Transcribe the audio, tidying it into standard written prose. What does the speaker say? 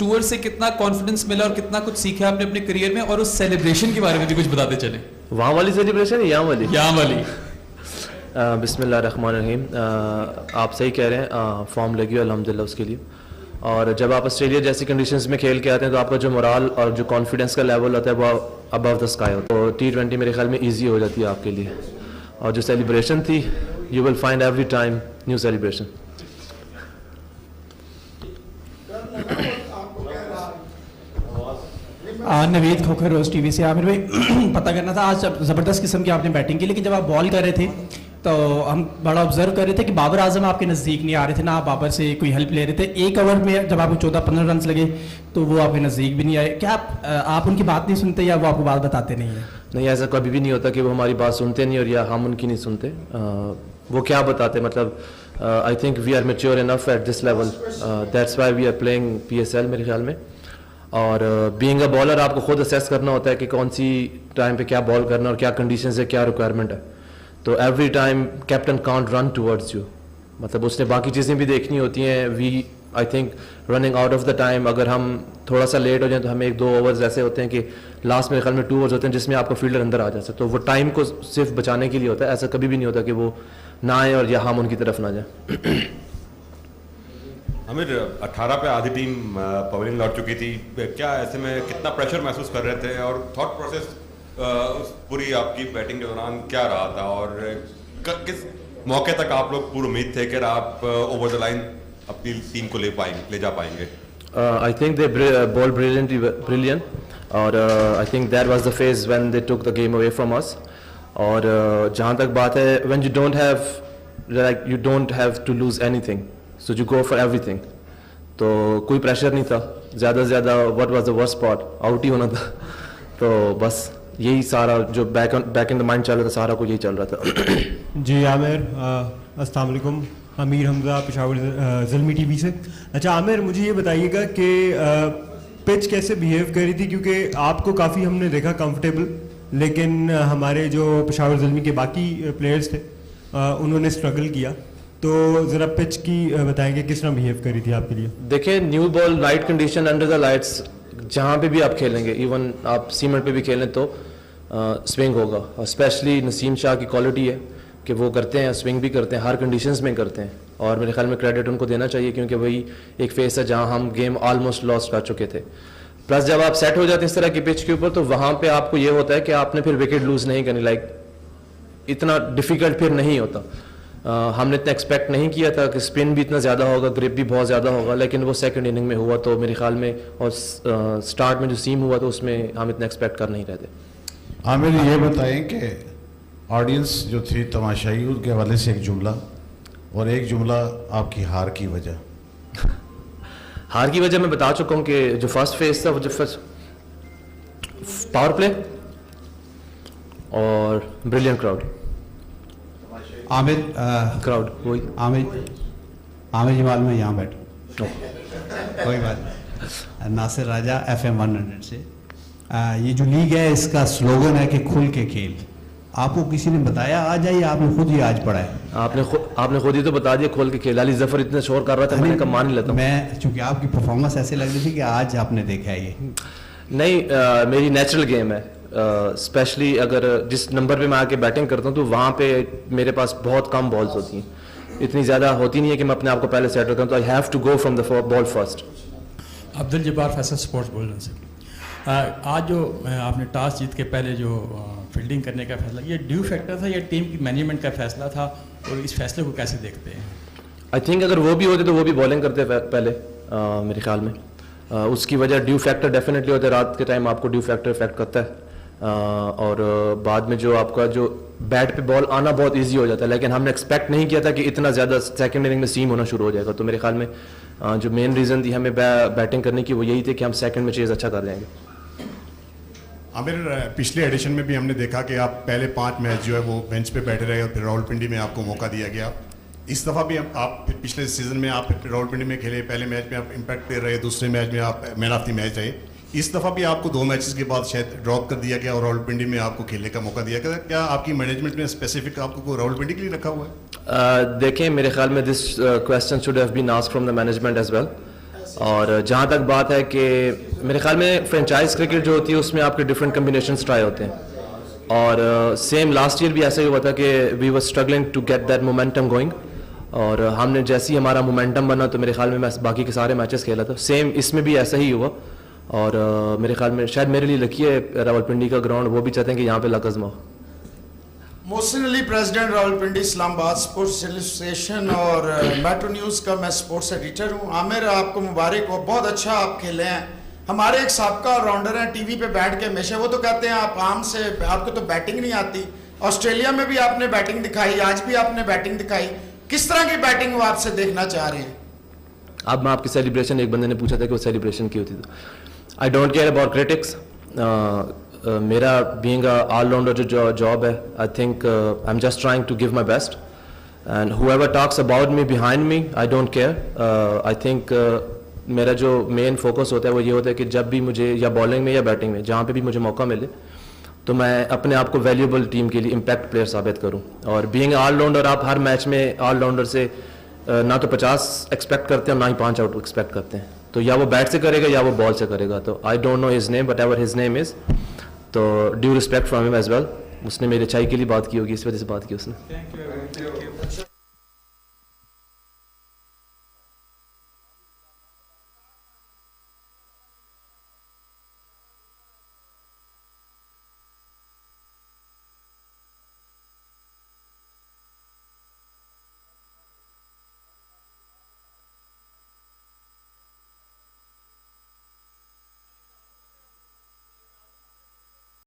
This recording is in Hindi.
टूर से कितना कॉन्फिडेंस मिला और कितना कुछ सीखा आपने अपने करियर में, और उस सेलिब्रेशन के बारे में भी कुछ बताते चले। वहाँ वाली सेलिब्रेशन, यहाँ वाली? यहाँ वाली। बिस्मिल्लाहिर्रहमानिर्रहीम। आप सही कह रहे हैं, फॉर्म लगी है अल्हम्दुलिल्लाह उसके लिए। और जब आप ऑस्ट्रेलिया जैसी कंडीशंस में खेल के आते हैं तो आपका जो मोराल और जो कॉन्फिडेंस का लेवल होता है वो अबव द स्काई होता है। तो T20 मेरे ख्याल में ईजी हो जाती है आपके लिए। और जो सेलिब्रेशन थी, you will find every time new celebration. Naveed Khokhar रोज टीवी से। आमिर भाई पता करना था, आज ज़बरदस्त किस्म की आपने बैटिंग की, लेकिन जब आप बॉल कर रहे थे तो हम बड़ा ऑब्जर्व कर रहे थे कि बाबर आजम आपके नज़दीक नहीं आ रहे थे, ना आप बाबर से कोई हेल्प ले रहे थे। एक ओवर में जब आपको 14-15 रन लगे तो वो आपके नज़दीक भी नहीं आए। क्या आप उनकी बात नहीं सुनते या वो आपको बात बताते नहीं हैं? नहीं, ऐसा कभी भी नहीं होता कि वो हमारी बात सुनते नहीं और या हम उनकी नहीं सुनते। वो क्या बताते, मतलब I think we are mature enough at this level, that's why we are playing PSL मेरे ख्याल में। और बीइंग अ बॉलर आपको खुद असेस करना होता है कि कौन सी टाइम पे क्या बॉल करना और क्या कंडीशंस है, क्या रिक्वायरमेंट है। तो every time captain can't run towards you, मतलब उसने बाकी चीज़ें भी देखनी होती हैं। We I think running out of the time, अगर हम थोड़ा सा लेट हो जाए तो हमें 1-2 ओवर्स ऐसे होते हैं कि लास्ट मेरे ख्याल में 2 ओवर्स होते हैं जिसमें आपका फील्डर अंदर आ जाता है। तो वो टाइम को सिर्फ बचाने के लिए होता है, ऐसा कभी भी नहीं होता कि वो ना आए और या हम उनकी तरफ ना जाए। आमिर, 18 पे आधी टीम पवेलियन लौट चुकी थी, क्या ऐसे में कितना प्रेशर महसूस कर रहे थे और थॉट प्रोसेस पूरी आपकी बैटिंग के दौरान क्या रहा था, और किस मौके तक आप लोग पूरी उम्मीद थे कि आप ओवर द लाइन अपनी टीम को ले जा पाएंगे? I think they ball brilliant और I think that was the phase when they took the game away from us. और जहाँ तक बात है, when you don't have to lose anything, so you go for everything. तो कोई प्रेशर नहीं था, ज़्यादा से ज़्यादा what was the worst spot, out ही होना था। तो बस यही सारा जो बैक इन द माइंड चल रहा था, सारा कुछ यही चल रहा था। जी आमिर, अस्सलाम वालेकुम। अमीर हमजा, पेशावर ज़ल्मी टीवी से। अच्छा आमिर, मुझे ये बताइएगा कि पिच कैसे बिहेव कर रही थी, क्योंकि आपको काफ़ी हमने देखा कंफर्टेबल, लेकिन हमारे जो पेशावर ज़ल्मी के बाकी प्लेयर्स थे उन्होंने स्ट्रगल किया। तो ज़रा पिच की बताएंगे किस तरह बिहेव कर रही थी आपके लिए? देखिए, new ball, light condition, under the lights, जहाँ पे भी आप खेलेंगे, इवन आप सीमेंट पे भी खेलें तो स्विंग होगा। और स्पेशली नसीम शाह की क्वालिटी है कि वो करते हैं, स्विंग भी करते हैं, हर कंडीशंस में करते हैं। और मेरे ख्याल में क्रेडिट उनको देना चाहिए, क्योंकि वही एक फेस है जहाँ हम गेम ऑलमोस्ट लॉस्ट कर चुके थे। प्लस जब आप सेट हो जाते हैं इस तरह की पिच के ऊपर, तो वहाँ पे आपको ये होता है कि आपने फिर विकेट लूज नहीं करनी, लाइक इतना डिफिकल्ट फिर नहीं होता। हमने इतना एक्सपेक्ट नहीं किया था कि स्पिन भी इतना ज़्यादा होगा, ग्रिप भी बहुत ज़्यादा होगा, लेकिन वो सेकंड इनिंग में हुआ। तो मेरे ख्याल में, और स्टार्ट में जो सीम हुआ तो उसमें हम इतना एक्सपेक्ट कर नहीं रहे थे। आमिर, ये बताएं कि ऑडियंस जो थी तमाशाई, उनके हवाले से एक जुमला और एक जुमला आपकी हार की वजह। हार की वजह मैं बता चुका हूँ कि जो फर्स्ट फेज था, वो जो फर्स्ट पावर प्ले और ब्रिलियंट क्राउड। आमिर क्राउड वही। आमिर जमाल में यहाँ बैठ कोई बात नहीं। नासिर राजा FM 100 से। ये जो लीग है इसका स्लोगन है कि खुल के खेल। आपको किसी ने बताया आज, या आपने खुद ही आज पढ़ा है? आपने खुद ही तो बता दिया, खोल के खेल। अली जफर इतने शोर कर रहा था, मैंने कहा मान ही लेता हूँ। मैं चूंकि आपकी परफॉर्मेंस ऐसे लग रही थी कि आज आपने देखा है। ये नहीं, मेरी नेचुरल गेम है। स्पेशली अगर जिस नंबर पे मैं आके बैटिंग करता हूँ तो वहाँ पे मेरे पास बहुत कम बॉल्स होती हैं, इतनी ज़्यादा होती नहीं है कि मैं अपने आप को पहले सेट करता हूँ। तो I have to go from the ball first. Abdul Jabbar, Faisal sports बोल रहे हैं। आज जो आपने टॉस जीत के पहले जो फील्डिंग करने का फैसला, ये ड्यू फैक्टर था या टीम की मैनेजमेंट का फैसला था, और इस फैसले को कैसे देखते हैं? आई थिंक अगर वो भी होते तो वो भी बॉलिंग करते पहले, मेरे ख्याल में। उसकी वजह ड्यू फैक्टर डेफिनेटली होता है, रात के टाइम आपको ड्यू फैक्टर इफेक्ट करता है। और बाद में जो आपका जो बैट पे बॉल आना बहुत इजी हो जाता है, लेकिन हमने एक्सपेक्ट नहीं किया था कि इतना ज़्यादा सेकंड इनिंग में सीम होना शुरू हो जाएगा। तो मेरे ख्याल में जो मेन रीज़न थी हमें बैटिंग करने की, वो यही थी कि हम सेकंड में चेज़ अच्छा कर जाएंगे। आमिर, पिछले एडिशन में भी हमने देखा कि आप पहले 5 मैच जो है वो बेंच पे बैठे रहे और फिर रावलपिंडी में आपको मौका दिया गया। इस दफ़ा भी आप पिछले सीजन में आप रावलपिंडी में खेले, पहले मैच में आप इम्पैक्ट दे रहे, दूसरे मैच में आप मैन ऑफ द मैच रहे। इस दफ़ा भी आपको 2 मैचेस के बाद शायद ड्रॉप कर दिया गया और रावलपिंडी में आपको खेलने का मौका दिया गया। क्या आपकी मैनेजमेंट में स्पेसिफिक आपको रावलपिंडी के लिए रखा हुआ है? देखें, मेरे ख्याल में this question should have been asked from the management as well. और जहाँ तक बात है कि मेरे ख्याल में फ्रेंचाइज क्रिकेट जो होती है उसमें आपके डिफरेंट कम्बिनेशंस ट्राई होते हैं और सेम लास्ट ईयर भी ऐसा ही हुआ था कि we were struggling to get that momentum going और हमने जैसे ही हमारा मोमेंटम बना तो मेरे ख्याल में मैं बाकी के सारे मैचेस खेला था। सेम इसमें भी ऐसा ही हुआ और मेरे ख्याल में शायद मेरे लिए लकी है रावलपिंडी का ग्राउंड, वो भी चाहते हैं कि यहाँ पे लक आजमाओ। Mohsin Ali, president Rawalpindi Islamabad sports association और मेट्रो न्यूज़ का मैं स्पोर्ट्स एडिटर हूँ। आमिर, आपको मुबारक हो, बहुत अच्छा आप खेले हैं। हमारे एक साबका ऑलराउंडर हैं टीवी पे बैठ के हमेशा, वो तो कहते हैं आप आम से आपको तो बैटिंग नहीं आती। ऑस्ट्रेलिया में भी आपने बैटिंग दिखाई, आज भी आपने बैटिंग दिखाई, किस तरह की बैटिंग वो आपसे देखना चाह रहे हैं? अब मैं आपकी सेलिब्रेशन, एक बंदे ने पूछा था कि वो सेलिब्रेशन की होती थी। I don't care about critics. मेरा बीइंग ऑलराउंडर जो जॉब है, I think I am just trying to give my best and whoever talks about me behind me, I don't care. I think मेरा जो मेन फोकस होता है वो ये होता है कि जब भी मुझे या बॉलिंग में या बैटिंग में जहाँ पे भी मुझे मौका मिले तो मैं अपने आप को वैल्यूएबल टीम के लिए इम्पैक्ट प्लेयर साबित करूं। और बीइंग ऑलराउंडर, आप हर मैच में ऑलराउंडर से ना तो 50 एक्सपेक्ट करते हैं और ना ही 5 आउट एक्सपेक्ट करते हैं, तो या वो बैट से करेगा या वो बॉल से करेगा। तो I don't know his name, but ever his name is, तो due respect from him as well. उसने मेरी अच्छाई के लिए बात की होगी, इस वजह से बात की उसने।